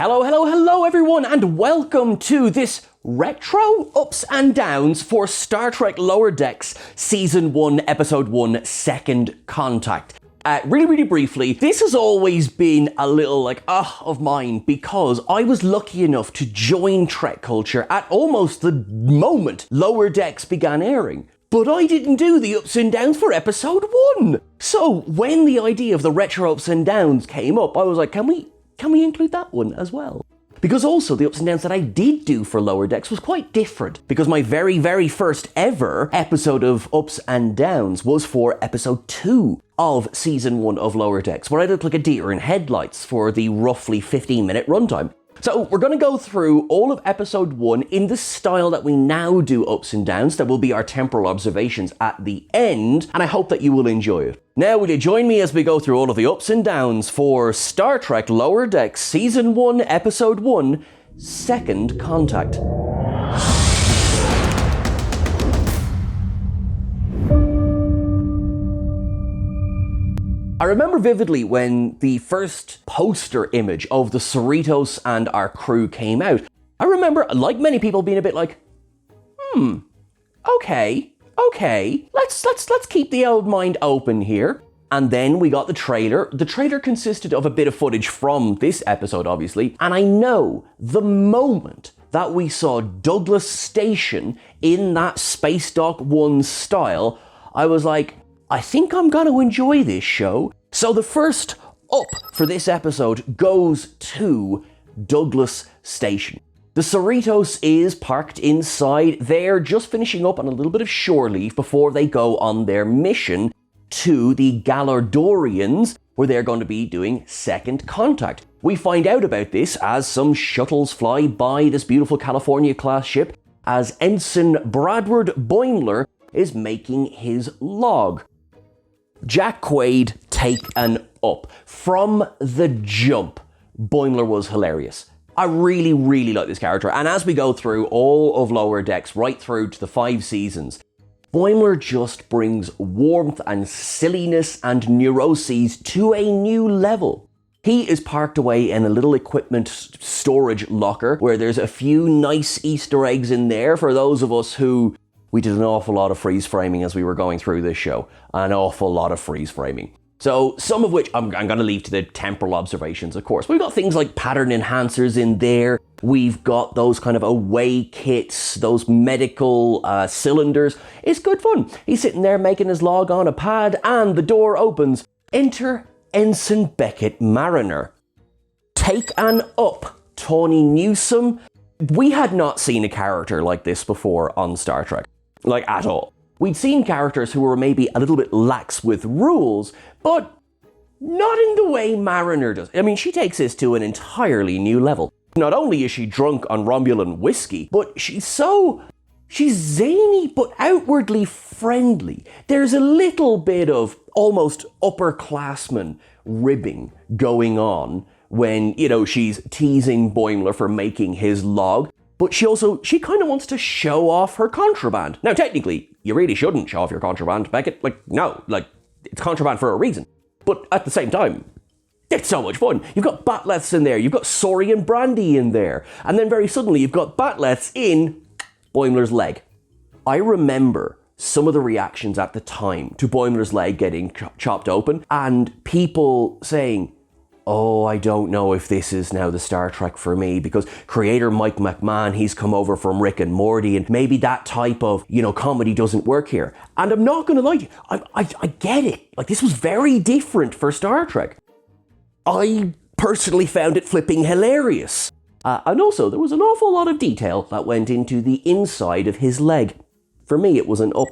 Hello, hello, hello everyone, and welcome to this retro ups and downs for Star Trek Lower Decks Season 1, Episode 1, Second Contact. Really briefly, this has always been a little of mine because I was lucky enough to join TrekCulture at almost the moment Lower Decks began airing. But I didn't do the ups and downs for Episode 1. So when the idea of the retro ups and downs came up, I was like, can we include that one as well? Because also the ups and downs that I did do for Lower Decks was quite different. Because my very first ever episode of Ups and Downs was for Episode 2 of Season 1 of Lower Decks, where I looked like a deer in headlights for the roughly 15-minute runtime. So we're going to go through all of Episode 1 in the style that we now do Ups and Downs. That will be our temporal observations at the end, and I hope that you will enjoy it. Now, will you join me as we go through all of the ups and downs for Star Trek Lower Decks Season 1, Episode 1, Second Contact. I remember vividly when the first poster image of the Cerritos and our crew came out. I remember, like many people, being a bit like, okay, let's keep the old mind open here. And then we got the trailer. The trailer consisted of a bit of footage from this episode, obviously. And I know the moment that we saw Douglas Station in that Space Dock 1 style, I was like, I think I'm going to enjoy this show. So the first up for this episode goes to Douglas Station. The Cerritos is parked inside. They're just finishing up on a little bit of shore leave before they go on their mission to the Galardorians, where they're going to be doing Second Contact. We find out about this as some shuttles fly by this beautiful California-class ship as Ensign Bradward Boimler is making his log. Jack Quaid, take an up. From the jump, Boimler was hilarious. I really like this character, and as we go through all of Lower Decks, right through to the 5 seasons, Boimler just brings warmth and silliness and neuroses to a new level. He is parked away in a little equipment storage locker where there's a few nice Easter eggs in there for those of us who... We did an awful lot of freeze framing as we were going through this show. An awful lot of freeze framing. So some of which I'm going to leave to the temporal observations, of course. We've got things like pattern enhancers in there. We've got those kind of away kits, those medical cylinders. It's good fun. He's sitting there making his log on a pad and the door opens. Enter Ensign Beckett Mariner. Take an up, Tawny Newsome. We had not seen a character like this before on Star Trek. Like, at all. We'd seen characters who were maybe a little bit lax with rules, but not in the way Mariner does. I mean, she takes this to an entirely new level. Not only is she drunk on Romulan whiskey, but she's zany but outwardly friendly. There's a little bit of almost upperclassman ribbing going on when, she's teasing Boimler for making his log. But she kind of wants to show off her contraband. Now, technically, you really shouldn't show off your contraband, Beckett. It's contraband for a reason. But at the same time, it's so much fun. You've got Batleths in there. You've got Saurian brandy in there. And then very suddenly, you've got Batleths in Boimler's leg. I remember some of the reactions at the time to Boimler's leg getting chopped open, and people saying, oh, I don't know if this is now the Star Trek for me, because creator Mike McMahon, he's come over from Rick and Morty, and maybe that type of, comedy doesn't work here. And I'm not going to lie to you, I get it. This was very different for Star Trek. I personally found it flipping hilarious. And also, there was an awful lot of detail that went into the inside of his leg. For me, it was an up.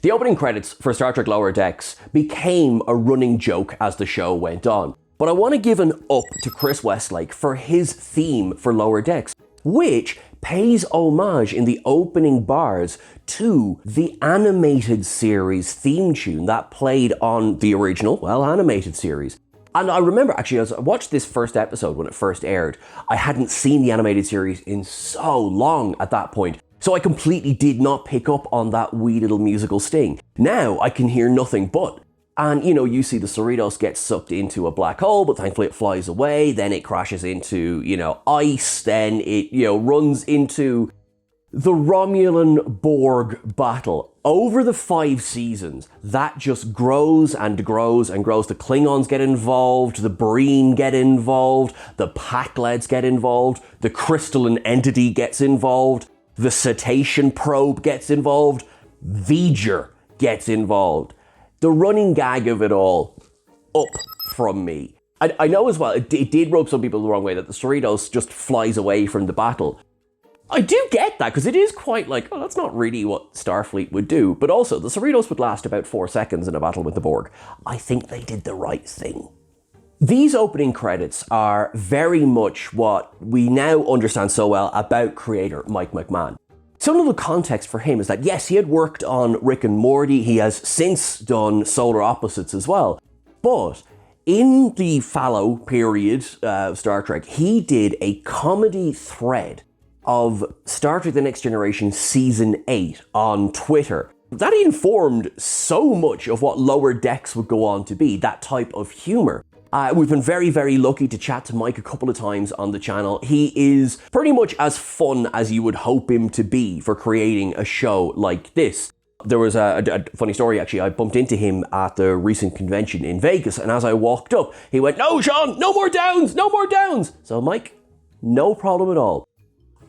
The opening credits for Star Trek Lower Decks became a running joke as the show went on. But I want to give an up to Chris Westlake for his theme for Lower Decks, which pays homage in the opening bars to the animated series theme tune that played on the original, animated series. And I remember, actually, as I watched this first episode when it first aired, I hadn't seen the animated series in so long at that point. So I completely did not pick up on that wee little musical sting. Now I can hear nothing but And, you see the Cerritos get sucked into a black hole, but thankfully it flies away. Then it crashes into, ice. Then it, runs into the Romulan-Borg battle. Over the 5 seasons, that just grows and grows and grows. The Klingons get involved, the Breen get involved, the Pakleds get involved, the crystalline entity gets involved, the cetacean probe gets involved, V'ger gets involved. The running gag of it all, up from me. I know as well, it did rub some people the wrong way that the Cerritos just flies away from the battle. I do get that, because it is quite like, oh, that's not really what Starfleet would do. But also, the Cerritos would last about 4 seconds in a battle with the Borg. I think they did the right thing. These opening credits are very much what we now understand so well about creator Mike McMahon. Some of the context for him is that, yes, he had worked on Rick and Morty. He has since done Solar Opposites as well. But in the fallow period of Star Trek, he did a comedy thread of Star Trek The Next Generation Season 8 on Twitter. That informed so much of what Lower Decks would go on to be, that type of humour. We've been very, very lucky to chat to Mike a couple of times on the channel. He is pretty much as fun as you would hope him to be for creating a show like this. There was a funny story, actually. I bumped into him at the recent convention in Vegas, and as I walked up, he went, "No, Sean, no more downs, no more downs." So Mike, no problem at all.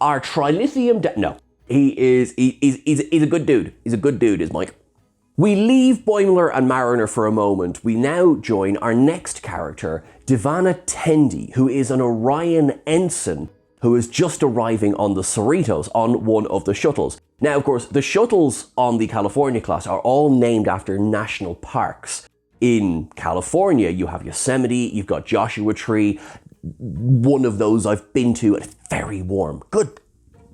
Our trilithium, no, he's a good dude. He's a good dude, is Mike. We leave Boimler and Mariner for a moment. We now join our next character, Divana Tendi, who is an Orion ensign who is just arriving on the Cerritos on one of the shuttles. Now, of course, the shuttles on the California class are all named after national parks. In California, you have Yosemite, you've got Joshua Tree. One of those I've been to, and it's very warm. Good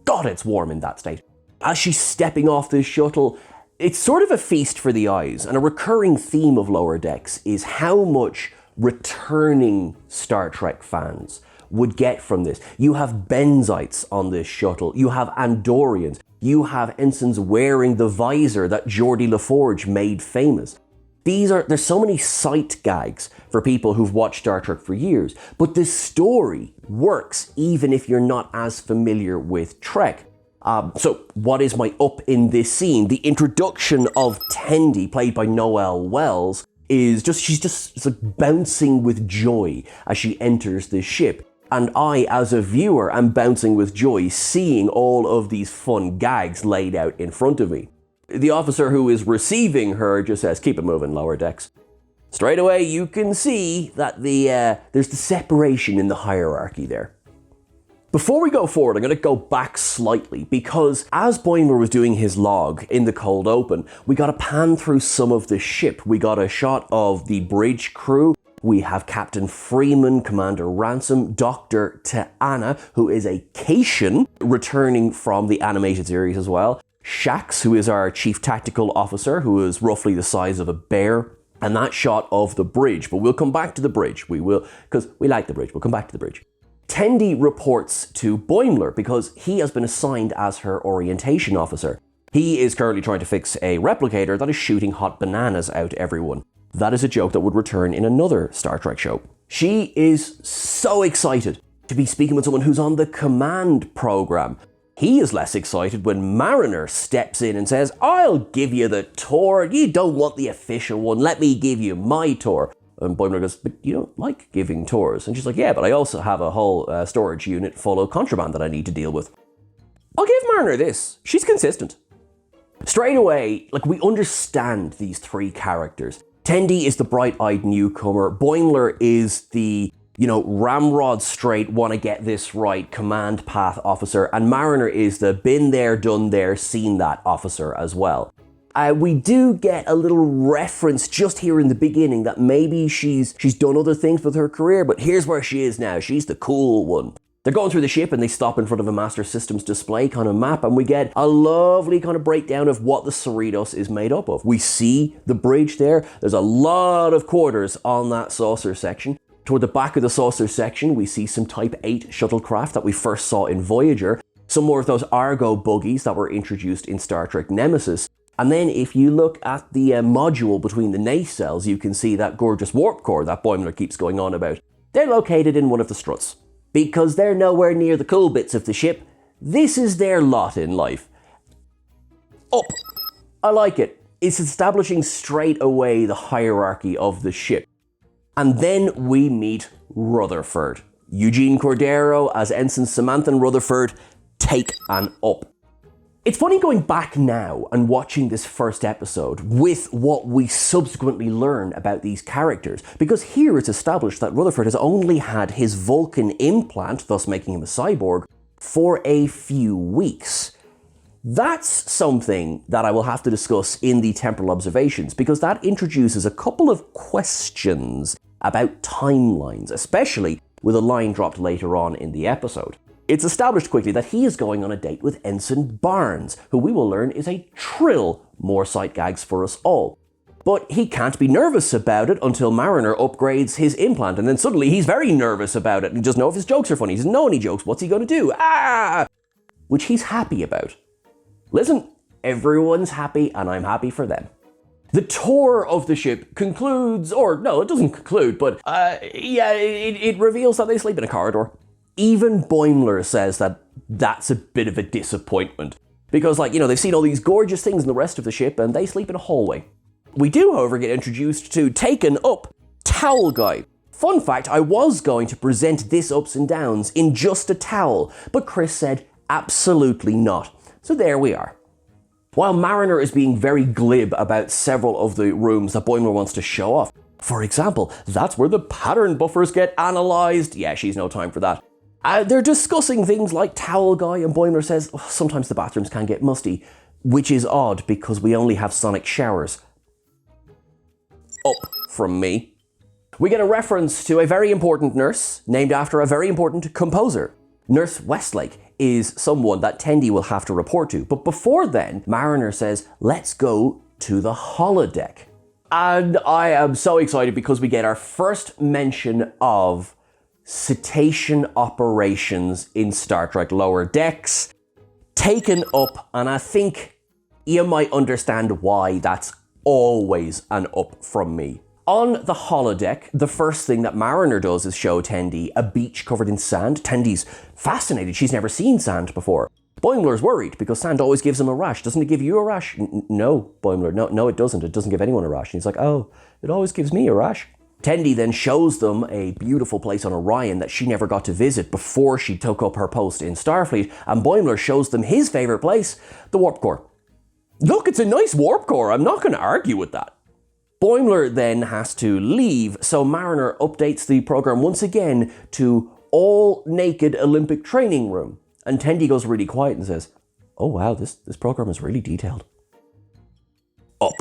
God, it's warm in that state. As she's stepping off this shuttle, it's sort of a feast for the eyes, and a recurring theme of Lower Decks is how much returning Star Trek fans would get from this. You have Benzites on this shuttle, you have Andorians, you have ensigns wearing the visor that Geordie LaForge made famous. There's so many sight gags for people who've watched Star Trek for years, but this story works even if you're not as familiar with Trek. So what is my up in this scene? The introduction of Tendi, played by Noelle Wells, she's just like bouncing with joy as she enters the ship. And I, as a viewer, am bouncing with joy seeing all of these fun gags laid out in front of me. The officer who is receiving her just says, "Keep it moving, Lower Decks." Straight away, you can see that there's the separation in the hierarchy there. Before we go forward, I'm going to go back slightly, because as Boimler was doing his log in the cold open, we got a pan through some of the ship. We got a shot of the bridge crew. We have Captain Freeman, Commander Ransom, Dr. T'Ana, who is a Cation, returning from the animated series as well. Shax, who is our Chief Tactical Officer, who is roughly the size of a bear. And that shot of the bridge. But we'll come back to the bridge. We will, because we like the bridge. We'll come back to the bridge. Tendi reports to Boimler because he has been assigned as her orientation officer. He is currently trying to fix a replicator that is shooting hot bananas out everyone. That is a joke that would return in another Star Trek show. She is so excited to be speaking with someone who's on the command program. He is less excited when Mariner steps in and says, "I'll give you the tour. You don't want the official one. Let me give you my tour." And Boimler goes, "But you don't like giving tours." And she's like, "Yeah, but I also have a whole storage unit full of contraband that I need to deal with." I'll give Mariner this. She's consistent. Straight away, we understand these three characters. Tendi is the bright-eyed newcomer. Boimler is the, ramrod straight, want to get this right, command path officer. And Mariner is the been there, done there, seen that officer as well. We do get a little reference just here in the beginning that maybe she's done other things with her career, but here's where she is now. She's the cool one. They're going through the ship and they stop in front of a Master Systems display kind of map, and we get a lovely kind of breakdown of what the Cerritos is made up of. We see the bridge there. There's a lot of quarters on that saucer section. Toward the back of the saucer section, we see some Type 8 shuttlecraft that we first saw in Voyager, some more of those Argo buggies that were introduced in Star Trek Nemesis, And then if you look at the module between the nacelles, you can see that gorgeous warp core that Boimler keeps going on about. They're located in one of the struts. Because they're nowhere near the cool bits of the ship, this is their lot in life. Up. I like it. It's establishing straight away the hierarchy of the ship. And then we meet Rutherford. Eugene Cordero as Ensign Samantha Rutherford take an up. It's funny going back now and watching this first episode with what we subsequently learn about these characters, because here it's established that Rutherford has only had his Vulcan implant, thus making him a cyborg, for a few weeks. That's something that I will have to discuss in the temporal observations, because that introduces a couple of questions about timelines, especially with a line dropped later on in the episode. It's established quickly that he is going on a date with Ensign Barnes, who we will learn is a trill more sight gags for us all. But he can't be nervous about it until Mariner upgrades his implant, and then suddenly he's very nervous about it, and he doesn't know if his jokes are funny, he doesn't know any jokes, what's he going to do? Which he's happy about. Listen, everyone's happy, and I'm happy for them. The tour of the ship concludes, or no, it doesn't conclude, but it reveals that they sleep in a corridor. Even Boimler says that that's a bit of a disappointment. Because, they've seen all these gorgeous things in the rest of the ship, and they sleep in a hallway. We do, however, get introduced to Taken Up, Towel Guy. Fun fact, I was going to present this ups and downs in just a towel, but Chris said absolutely not. So there we are. While Mariner is being very glib about several of the rooms that Boimler wants to show off. For example, that's where the pattern buffers get analysed. Yeah, she's no time for that. They're discussing things like Towel Guy, and Boimler says, sometimes the bathrooms can get musty, which is odd because we only have sonic showers. Up from me. We get a reference to a very important nurse named after a very important composer. Nurse Westlake is someone that Tendi will have to report to. But before then, Mariner says, let's go to the holodeck. And I am so excited because we get our first mention of cetacean operations in Star Trek Lower Decks. Taken up, and I think you might understand why that's always an up from me. On the holodeck, the first thing that Mariner does is show Tendi a beach covered in sand. Tendi's fascinated, she's never seen sand before. Boimler's worried because sand always gives him a rash. Doesn't it give you a rash? No, Boimler, no it doesn't. It doesn't give anyone a rash. And he's like, oh, it always gives me a rash. Tendi then shows them a beautiful place on Orion that she never got to visit before she took up her post in Starfleet, and Boimler shows them his favourite place, the warp core. Look, it's a nice warp core, I'm not going to argue with that. Boimler then has to leave, so Mariner updates the program once again to all naked Olympic training room, and Tendi goes really quiet and says, oh wow, this program is really detailed. Up.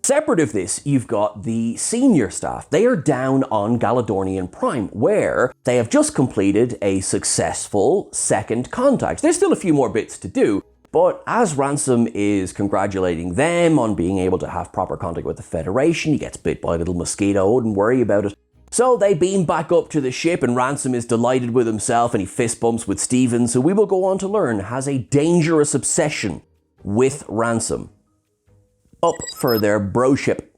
Separate of this, you've got the senior staff. They are down on Galadornian Prime, where they have just completed a successful second contact. There's still a few more bits to do, but as Ransom is congratulating them on being able to have proper contact with the Federation, he gets bit by a little mosquito, wouldn't worry about it. So they beam back up to the ship, and Ransom is delighted with himself, and he fist bumps with Stevens, who we will go on to learn has a dangerous obsession with Ransom. Up for their broship.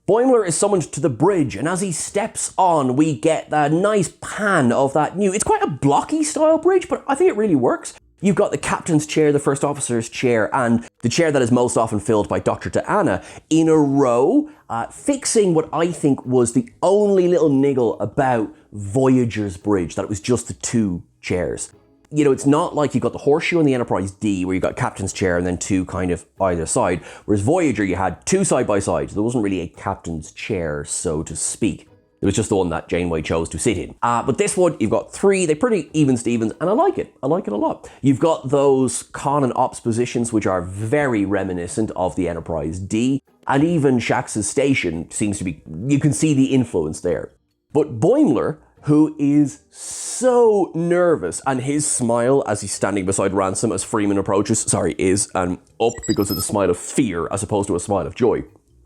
Boimler is summoned to the bridge, and as he steps on, we get that nice pan of that new, it's quite a blocky style bridge, but I think it really works. You've got the captain's chair, the first officer's chair, and the chair that is most often filled by Dr. T'Ana in a row, fixing what I think was the only little niggle about Voyager's bridge, that it was just the two chairs. You know, it's not like you've got the Horseshoe and the Enterprise D, where you've got captain's chair and then two kind of either side, whereas Voyager, you had two side by side. There wasn't really a captain's chair, so to speak. It was just the one that Janeway chose to sit in. But this one, you've got three, they're pretty even Stevens, and I like it. I like it a lot. You've got those con and ops positions, which are very reminiscent of the Enterprise D, and even Shax's station seems to be, you can see the influence there. But Boimler, who is so nervous, and his smile as he's standing beside Ransom as Freeman approaches, is an up because it's a smile of fear as opposed to a smile of joy.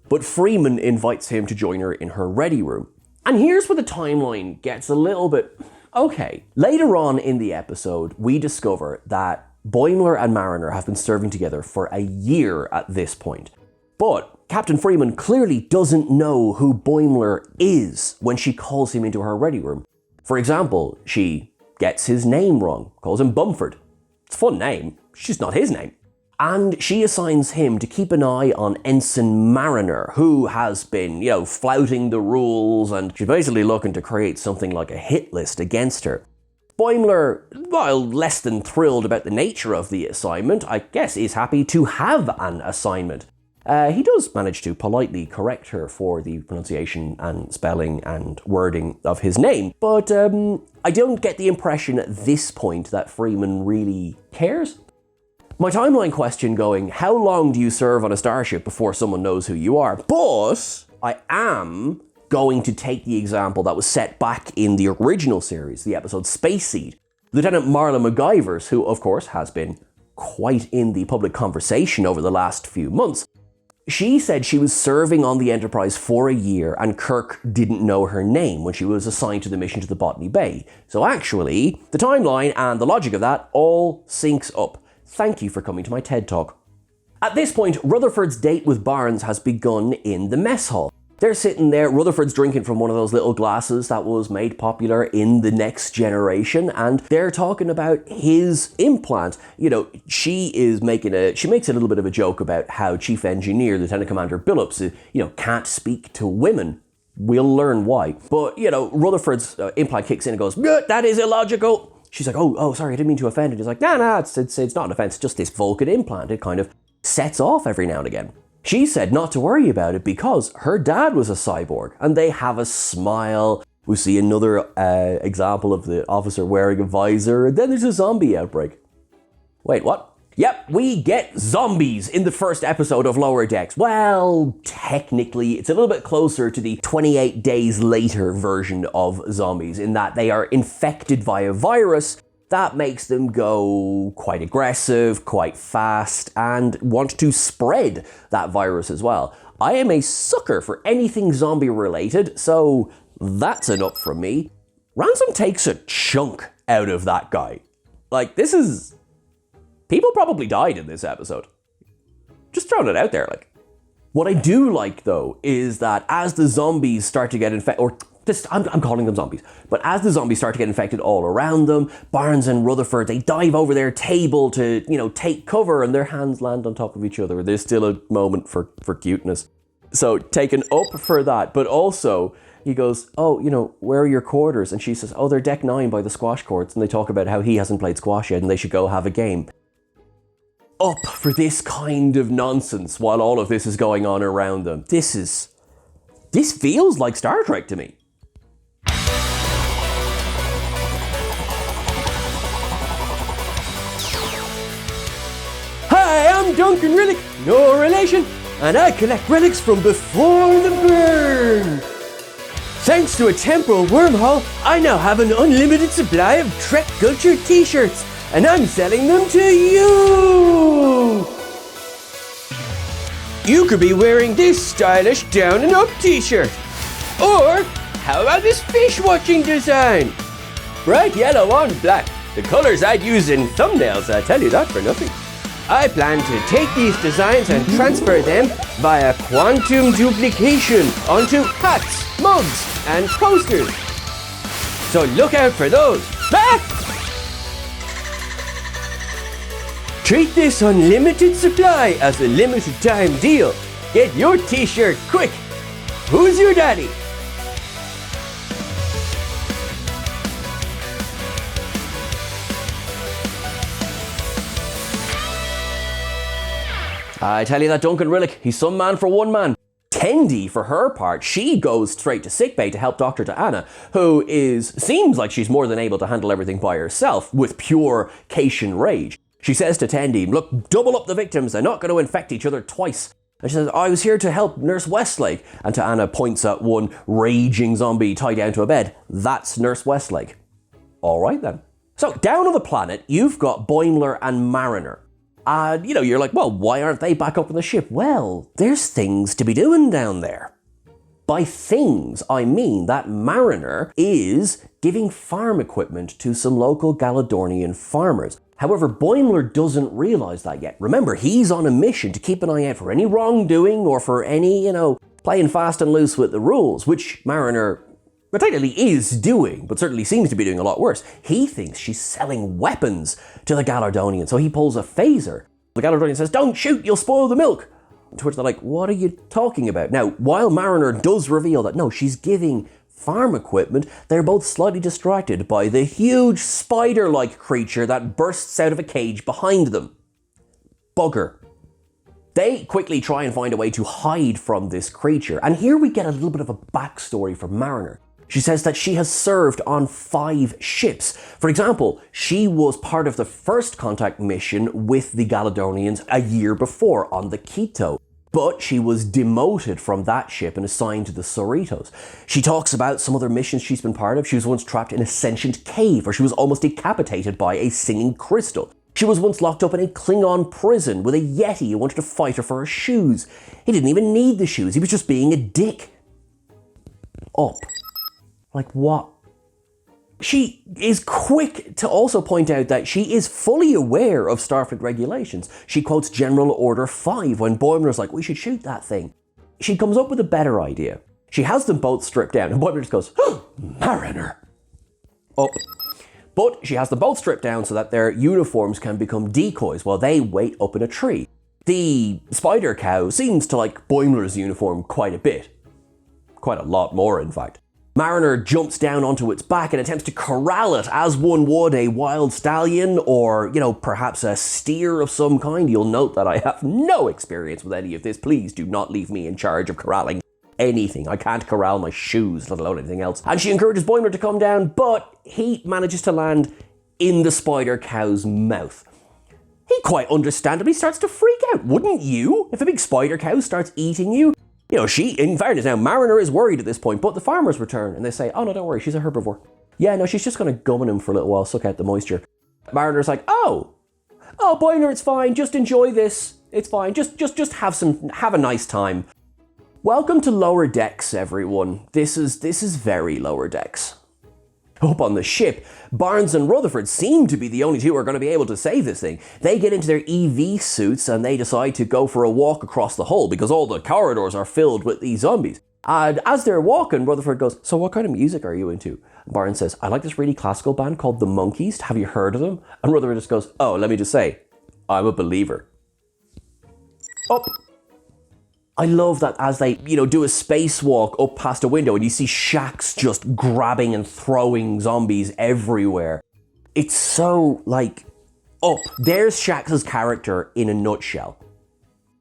But Freeman invites him to join her in her ready room. And here's where the timeline gets a little bit okay. Later on in the episode, we discover that Boimler and Mariner have been serving together for a year at this point. But Captain Freeman clearly doesn't know who Boimler is when she calls him into her ready room. For example, she gets his name wrong, calls him Bumford. It's a fun name, it's just not his name. And she assigns him to keep an eye on Ensign Mariner, who has been, flouting the rules, and she's basically looking to create something like a hit list against her. Boimler, while less than thrilled about the nature of the assignment, I guess is happy to have an assignment. He does manage to politely correct her for the pronunciation and spelling and wording of his name, but I don't get the impression at this point that Freeman really cares. My timeline question going, how long do you serve on a starship before someone knows who you are? But I am going to take the example that was set back in the original series, the episode Space Seed. Lieutenant Marla McGivers, who of course has been quite in the public conversation over the last few months, she said she was serving on the Enterprise for a year and Kirk didn't know her name when she was assigned to the mission to the Botany Bay. So actually, the timeline and the logic of that all syncs up. Thank you for coming to my TED Talk. At this point, Rutherford's date with Barnes has begun in the mess hall. They're sitting there, Rutherford's drinking from one of those little glasses that was made popular in The Next Generation, and they're talking about his implant. She makes a little bit of a joke about how Chief Engineer, Lieutenant Commander Billups, can't speak to women. We'll learn why. But, Rutherford's implant kicks in and goes, that is illogical. She's like, oh, sorry, I didn't mean to offend. And he's like, nah, it's not an offense, it's just this Vulcan implant. It kind of sets off every now and again. She said not to worry about it because her dad was a cyborg, and they have a smile. We see another example of the officer wearing a visor, and then there's a zombie outbreak. Wait, what? Yep, we get zombies in the first episode of Lower Decks. Well, technically, it's a little bit closer to the 28 days later version of zombies, in that they are infected by a virus that makes them go quite aggressive, quite fast, and want to spread that virus as well. I am a sucker for anything zombie related, so that's an up from me. Ransom takes a chunk out of that guy. People probably died in this episode. Just throwing it out there, What I do like, though, is that as the zombies start to get infected, I'm calling them zombies, but as the zombies start to get infected all around them, Barnes and Rutherford, they dive over their table to, take cover, and their hands land on top of each other. There's still a moment for cuteness. So taken up for that, but also he goes, where are your quarters? And she says, they're deck 9 by the squash courts, and they talk about how he hasn't played squash yet and they should go have a game. Up for this kind of nonsense while all of this is going on around them. This feels like Star Trek to me. Hi, I'm Duncan Rillick, no relation, and I collect relics from before the burn. Thanks to a temporal wormhole, I now have an unlimited supply of TrekCulture t-shirts, and I'm selling them to you! You could be wearing this stylish down and up t-shirt. Or, how about this fish watching design? Bright yellow on black, the colors I'd use in thumbnails, I tell you that for nothing. I plan to take these designs and transfer them via quantum duplication onto hats, mugs, and posters. So look out for those. Ah! Treat this unlimited supply as a limited time deal. Get your t-shirt quick. Who's your daddy? I tell you that Duncan Rillick, he's some man for one man. Tendi, for her part, she goes straight to sickbay to help Dr. T'Ana, who seems like she's more than able to handle everything by herself with pure Cation rage. She says to Tendi, look, double up the victims, they're not going to infect each other twice. And she says, I was here to help Nurse Westlake. And T'Ana points at one raging zombie tied down to a bed. That's Nurse Westlake. All right then. So down on the planet, you've got Boimler and Mariner. And, you're like, well, why aren't they back up on the ship? Well, there's things to be doing down there. By things, I mean that Mariner is giving farm equipment to some local Galadornian farmers. However, Boimler doesn't realize that yet. Remember, he's on a mission to keep an eye out for any wrongdoing or for any, playing fast and loose with the rules, which Mariner technically is doing, but certainly seems to be doing a lot worse. He thinks she's selling weapons to the Galardonians, so he pulls a phaser. The Galardonian says, "Don't shoot, you'll spoil the milk." To which they're like, "What are you talking about?" Now, while Mariner does reveal that, no, she's giving farm equipment, they're both slightly distracted by the huge spider-like creature that bursts out of a cage behind them. Bugger. They quickly try and find a way to hide from this creature, and here we get a little bit of a backstory for Mariner. She says that she has served on 5 ships. For example, she was part of the first contact mission with the Galadonians a year before on the Quito. But she was demoted from that ship and assigned to the Cerritos. She talks about some other missions she's been part of. She was once trapped in a sentient cave where she was almost decapitated by a singing crystal. She was once locked up in a Klingon prison with a Yeti who wanted to fight her for her shoes. He didn't even need the shoes, he was just being a dick. Up. Like what? She is quick to also point out that she is fully aware of Starfleet regulations. She quotes General Order 5 when Boimler's like, "We should shoot that thing." She comes up with a better idea. She has them both stripped down, and Boimler just goes, "Oh, Mariner." Up. But she has them both stripped down so that their uniforms can become decoys while they wait up in a tree. The spider cow seems to like Boimler's uniform quite a bit. Quite a lot more, in fact. Mariner jumps down onto its back and attempts to corral it as one would a wild stallion or, perhaps a steer of some kind. You'll note that I have no experience with any of this. Please do not leave me in charge of corralling anything. I can't corral my shoes, let alone anything else. And she encourages Boimler to come down, but he manages to land in the spider cow's mouth. He quite understandably starts to freak out, wouldn't you? If a big spider cow starts eating you? In fairness now, Mariner is worried at this point, but the farmers return and they say, "Oh no, don't worry, she's a herbivore. Yeah, no, she's just gonna gum on him for a little while, suck out the moisture." Mariner's like, oh, Boimler, it's fine, just enjoy this. It's fine, just have a nice time. Welcome to Lower Decks, everyone. This is very Lower Decks. Up on the ship, Barnes and Rutherford seem to be the only two who are going to be able to save this thing. They get into their EV suits and they decide to go for a walk across the hull because all the corridors are filled with these zombies. And as they're walking, Rutherford goes, "So what kind of music are you into?" Barnes says, "I like this really classical band called The Monkees. Have you heard of them?" And Rutherford just goes, "Oh, let me just say, I'm a believer." Up. I love that as they, do a spacewalk up past a window and you see Shax just grabbing and throwing zombies everywhere. It's so, up. There's Shax's character in a nutshell.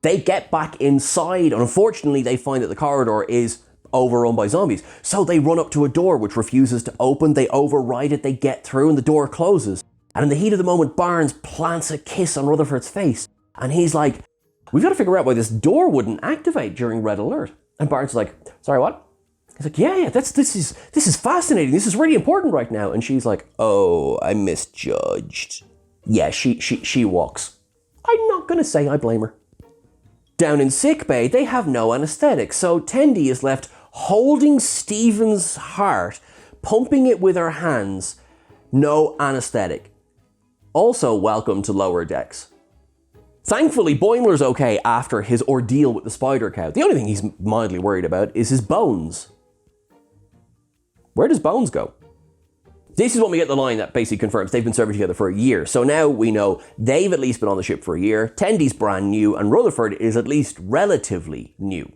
They get back inside, and unfortunately they find that the corridor is overrun by zombies. So they run up to a door which refuses to open, they override it, they get through, and the door closes. And in the heat of the moment, Barnes plants a kiss on Rutherford's face, and he's like, "We've got to figure out why this door wouldn't activate during red alert." And Barnes is like, "Sorry, what?" He's like, yeah, this is fascinating. This is really important right now. And she's like, "Oh, I misjudged." Yeah, she walks. I'm not going to say I blame her. Down in sickbay, they have no anesthetic, so Tendi is left holding Stephen's heart, pumping it with her hands. No anesthetic. Also, welcome to Lower Decks. Thankfully, Boimler's okay after his ordeal with the spider cow. The only thing he's mildly worried about is his bones. Where does Bones go? This is when we get the line that basically confirms they've been serving together for a year. So now we know they've at least been on the ship for a year, Tendy's brand new, and Rutherford is at least relatively new.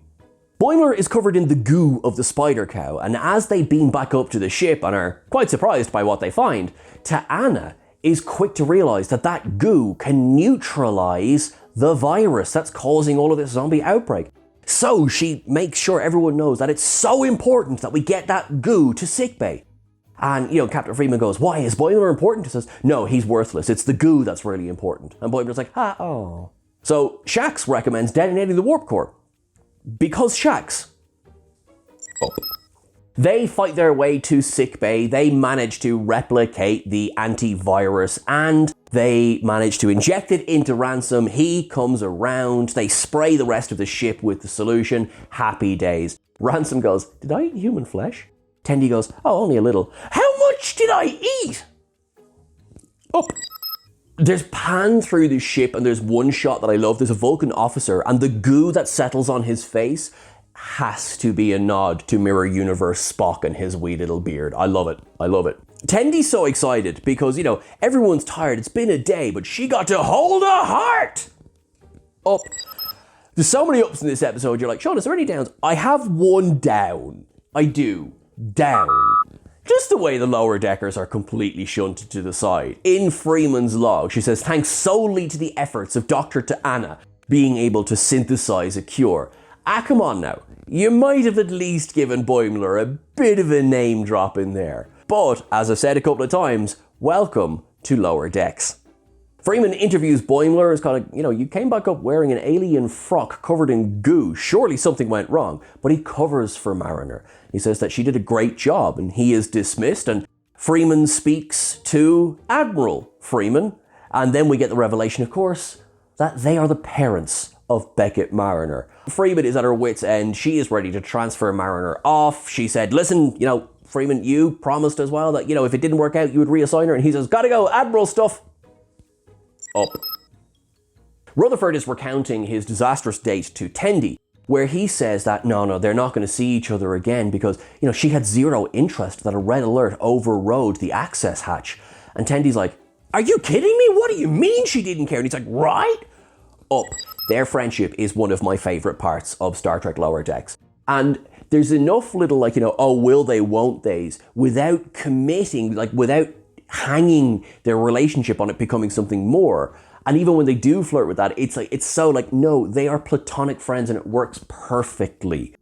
Boimler is covered in the goo of the spider cow, and as they beam back up to the ship and are quite surprised by what they find, T'Ana is quick to realize that that goo can neutralize the virus that's causing all of this zombie outbreak. So she makes sure everyone knows that it's so important that we get that goo to sickbay. And, Captain Freeman goes, "Why, is Boimler important?" He says, "No, he's worthless. It's the goo that's really important." And Boimler's like, oh. So Shax recommends detonating the warp core. Because Shax. They fight their way to sickbay, they manage to replicate the antivirus, and they manage to inject it into Ransom. He comes around, they spray the rest of the ship with the solution. Happy days. Ransom goes, "Did I eat human flesh?" Tendi goes, "Oh, only a little." "How much did I eat?" There's pan through the ship and there's one shot that I love. There's a Vulcan officer and the goo that settles on his face has to be a nod to Mirror Universe Spock and his wee little beard. I love it. I love it. Tendy's so excited because, you know, everyone's tired. It's been a day, but she got to hold a heart. Up. There's so many ups in this episode. You're like, Sean, is there any downs? I have one down. I do. Down. Just the way the lower deckers are completely shunted to the side. In Freeman's log, she says, thanks solely to the efforts of Dr. T'Ana being able to synthesize a cure. Ah, come on now. You might have at least given Boimler a bit of a name drop in there. But, as I've said a couple of times, welcome to Lower Decks. Freeman interviews Boimler as kind of, you know, you came back up wearing an alien frock covered in goo. Surely something went wrong. But he covers for Mariner. He says that she did a great job and he is dismissed. And Freeman speaks to Admiral Freeman. And then we get the revelation, of course, that they are the parents of Beckett Mariner. Freeman is at her wit's end. She is ready to transfer Mariner off. She said, listen, you know, Freeman, you promised as well that, you know, if it didn't work out, you would reassign her. And he says, gotta go, Admiral stuff. Up. Rutherford is recounting his disastrous date to Tendi, where he says that no, they're not going to see each other again because, you know, she had zero interest that a red alert overrode the access hatch. And Tendy's like, are you kidding me? What do you mean she didn't care? And he's like, right? Up. Their friendship is one of my favorite parts of Star Trek Lower Decks. And there's enough little, like, you know, oh, will they, won't they's, without committing, like, without hanging their relationship on it becoming something more. And even when they do flirt with that, it's like, it's so like, no, they are platonic friends and it works perfectly.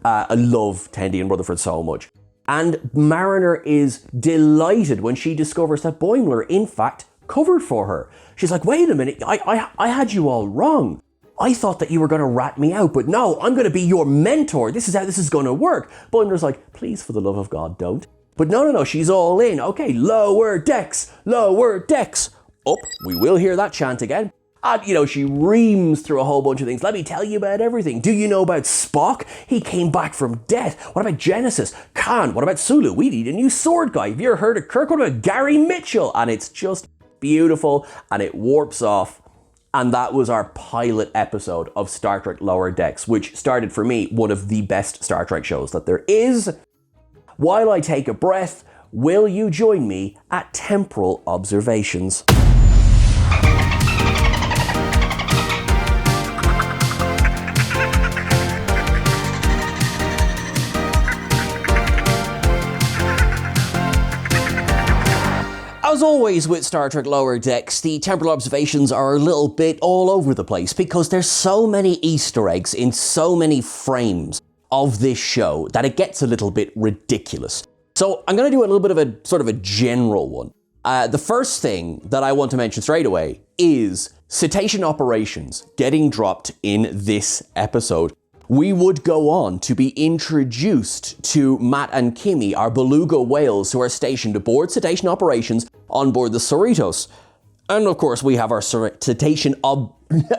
I love Tendi and Rutherford so much. And Mariner is delighted when she discovers that Boimler, in fact, covered for her. She's like, wait a minute, I had you all wrong. I thought that you were going to rat me out, but no, I'm going to be your mentor. This is how this is going to work. Boimler's like, please, for the love of God, don't. But no, she's all in. Okay, lower decks, lower decks. Up, we will hear that chant again. And, you know, she reams through a whole bunch of things. Let me tell you about everything. Do you know about Spock? He came back from death. What about Genesis? Khan? What about Sulu? We need a new sword guy. Have you ever heard of Kirk? What about Gary Mitchell? And it's just beautiful and it warps off. And that was our pilot episode of Star Trek Lower Decks, which started for me one of the best Star Trek shows that there is. While I take a breath, will you join me at Temporal Observations? As always with Star Trek Lower Decks, the temporal observations are a little bit all over the place because there's so many Easter eggs in so many frames of this show that it gets a little bit ridiculous. So I'm going to do a little bit of a sort of a general one. The first thing that I want to mention straight away is cetacean operations getting dropped in this episode. We would go on to be introduced to Matt and Kimmy, our beluga whales who are stationed aboard cetacean operations on board the Cerritos. And of course, we have our cetacean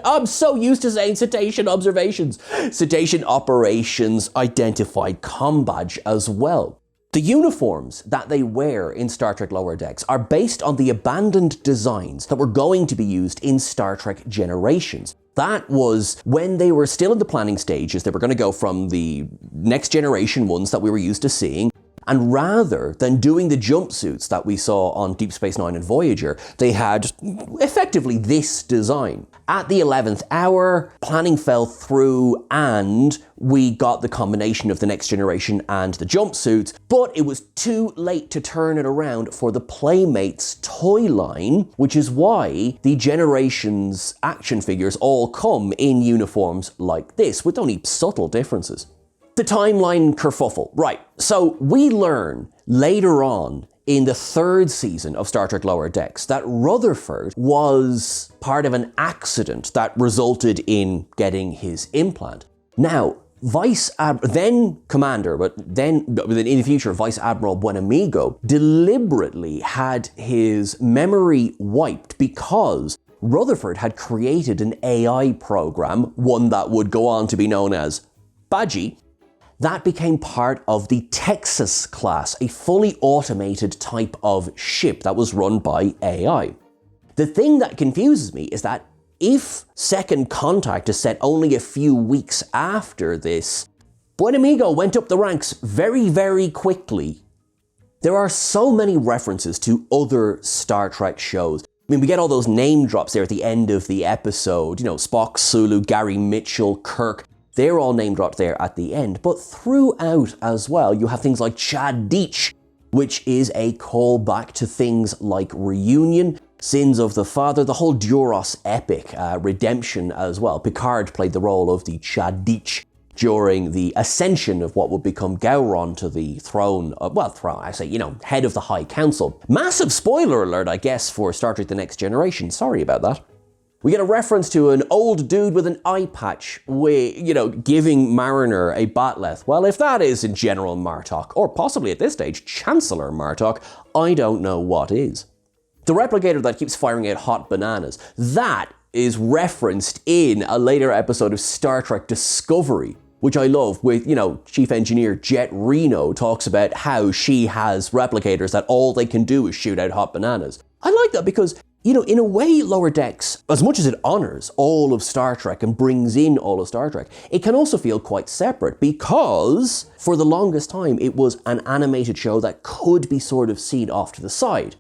I'm so used to saying cetacean observations. Cetacean operations identified comm badge as well. The uniforms that they wear in Star Trek Lower Decks are based on the abandoned designs that were going to be used in Star Trek Generations. That was when they were still in the planning stages. They were going to go from the next generation ones that we were used to seeing. And rather than doing the jumpsuits that we saw on Deep Space Nine and Voyager, they had effectively this design. At the 11th hour, planning fell through and we got the combination of the next generation and the jumpsuits, but it was too late to turn it around for the Playmates toy line, which is why the Generations action figures all come in uniforms like this, with only subtle differences. The timeline kerfuffle. Right, so we learn later on in the third season of Star Trek Lower Decks that Rutherford was part of an accident that resulted in getting his implant. Now, then Commander, but then in the future, Vice Admiral Buenamigo deliberately had his memory wiped because Rutherford had created an AI program, one that would go on to be known as Badgie, that became part of the Texas class, a fully automated type of ship that was run by AI. The thing that confuses me is that if Second Contact is set only a few weeks after this, Buen Amigo went up the ranks very, very quickly. There are so many references to other Star Trek shows. I mean, we get all those name drops there at the end of the episode. You know, Spock, Sulu, Gary Mitchell, Kirk. They're all name dropped there at the end. But throughout as well, you have things like Chad Deitch, which is a callback to things like Reunion, Sins of the Father, the whole Duros epic, Redemption as well. Picard played the role of the Chad Deitch during the ascension of what would become Gowron to the throne, head of the High Council. Massive spoiler alert, I guess, for Star Trek The Next Generation. Sorry about that. We get a reference to an old dude with an eye patch, giving Mariner a bat'leth. Well, if that isn't General Martok, or possibly at this stage, Chancellor Martok, I don't know what is. The replicator that keeps firing out hot bananas, that is referenced in a later episode of Star Trek Discovery, which I love, with, Chief Engineer Jet Reno talks about how she has replicators that all they can do is shoot out hot bananas. I like that because, in a way, Lower Decks, as much as it honors all of Star Trek and brings in all of Star Trek, it can also feel quite separate because, for the longest time, it was an animated show that could be sort of seen off to the side.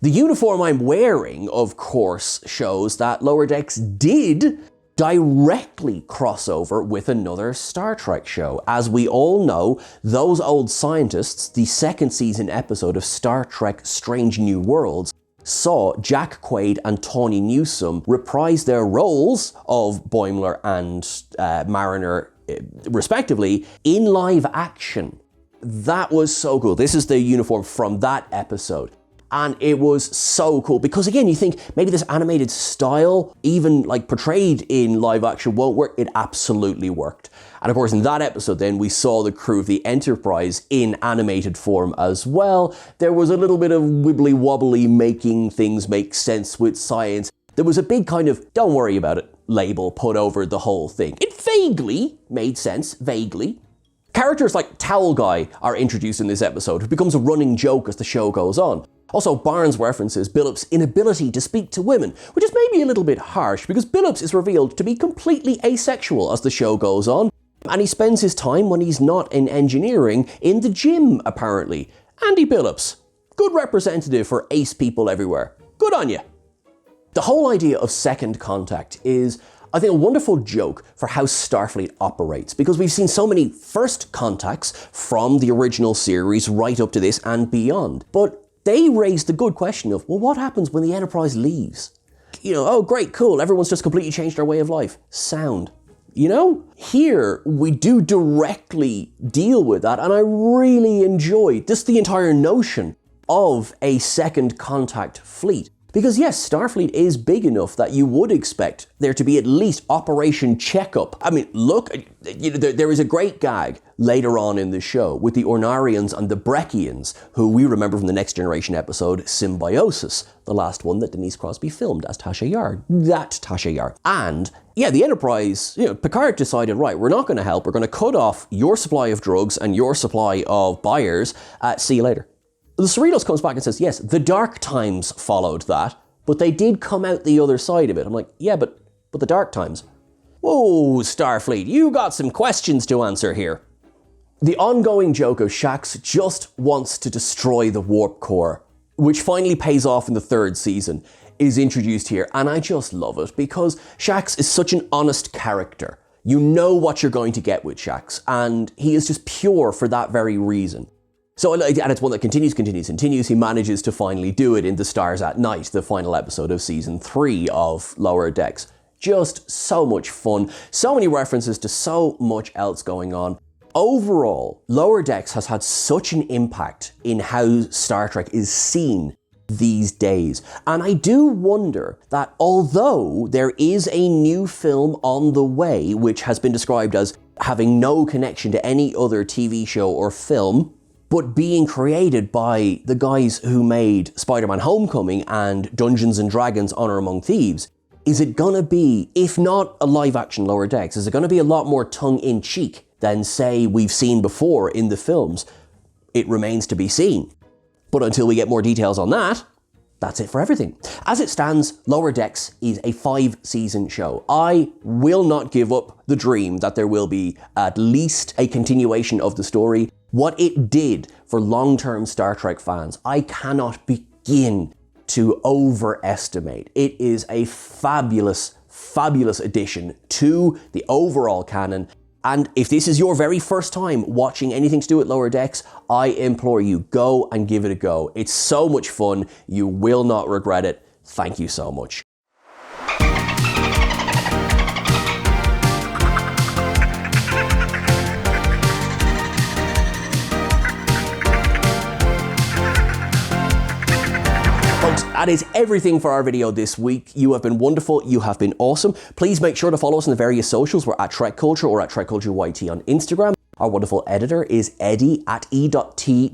The uniform I'm wearing, of course, shows that Lower Decks did directly cross over with another Star Trek show. As we all know, those old scientists, the second season episode of Star Trek Strange New Worlds, saw Jack Quaid and Tawny Newsome reprise their roles of Boimler and Mariner, respectively, in live action. That was so cool. This is the uniform from that episode. And it was so cool because, again, you think maybe this animated style, even portrayed in live action, won't work. It absolutely worked. And of course, in that episode, then we saw the crew of the Enterprise in animated form as well. There was a little bit of wibbly wobbly making things make sense with science. There was a big kind of "don't worry about it" label put over the whole thing. It vaguely made sense, vaguely. Characters like Towel Guy are introduced in this episode, who becomes a running joke as the show goes on. Also, Barnes references Billup's inability to speak to women, which is maybe a little bit harsh because Billups is revealed to be completely asexual as the show goes on, and he spends his time when he's not in engineering in the gym, apparently. Andy Billups, good representative for ace people everywhere. Good on you. The whole idea of Second Contact is, I think, a wonderful joke for how Starfleet operates, because we've seen so many first contacts from the original series right up to this and beyond. But they raised the good question of, well, what happens when the Enterprise leaves? Oh, great, cool, everyone's just completely changed their way of life. Sound. Here we do directly deal with that, and I really enjoy just the entire notion of a Second Contact fleet. Because yes, Starfleet is big enough that you would expect there to be at least Operation Checkup. I mean, look, there is a great gag later on in the show with the Ornarians and the Breckians, who we remember from the Next Generation episode Symbiosis, the last one that Denise Crosby filmed as Tasha Yar. That Tasha Yar. And yeah, the Enterprise, Picard decided, right, we're not going to help. We're going to cut off your supply of drugs and your supply of buyers. See you later. The Cerritos comes back and says, yes, the dark times followed that, but they did come out the other side of it. I'm like, yeah, but the dark times. Whoa, Starfleet, you got some questions to answer here. The ongoing joke of Shax just wants to destroy the warp core, which finally pays off in the third season, is introduced here, and I just love it because Shax is such an honest character. You know what you're going to get with Shax, and he is just pure for that very reason. So, and it's one that continues. He manages to finally do it in The Stars at Night, the final episode of season 3 of Lower Decks. Just so much fun, so many references to so much else going on. Overall, Lower Decks has had such an impact in how Star Trek is seen these days. And I do wonder that although there is a new film on the way, which has been described as having no connection to any other TV show or film, but being created by the guys who made Spider-Man Homecoming and Dungeons & Dragons Honor Among Thieves, is it gonna be, if not a live-action Lower Decks, is it gonna be a lot more tongue-in-cheek than, say, we've seen before in the films? It remains to be seen. But until we get more details on that, that's it for everything. As it stands, Lower Decks is a 5-season show. I will not give up the dream that there will be at least a continuation of the story. What it did for long-term Star Trek fans, I cannot begin to overestimate. It is a fabulous addition to the overall canon. And if this is your very first time watching anything to do with Lower Decks, I implore you, go and give it a go. It's so much fun. You will not regret it. Thank you so much. Folks, that is everything for our video this week. You have been wonderful. You have been awesome. Please make sure to follow us on the various socials. We're at TrekCulture or at TrekCultureYT on Instagram. Our wonderful editor is Eddie at e.t.r.u_.o.k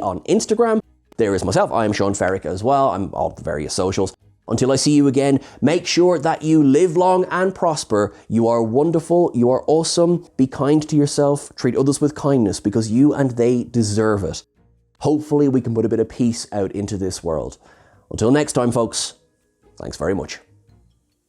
on Instagram. There is myself. I am Sean Ferrick as well. I'm on the various socials. Until I see you again, make sure that you live long and prosper. You are wonderful. You are awesome. Be kind to yourself. Treat others with kindness because you and they deserve it. Hopefully we can put a bit of peace out into this world. Until next time, folks, thanks very much.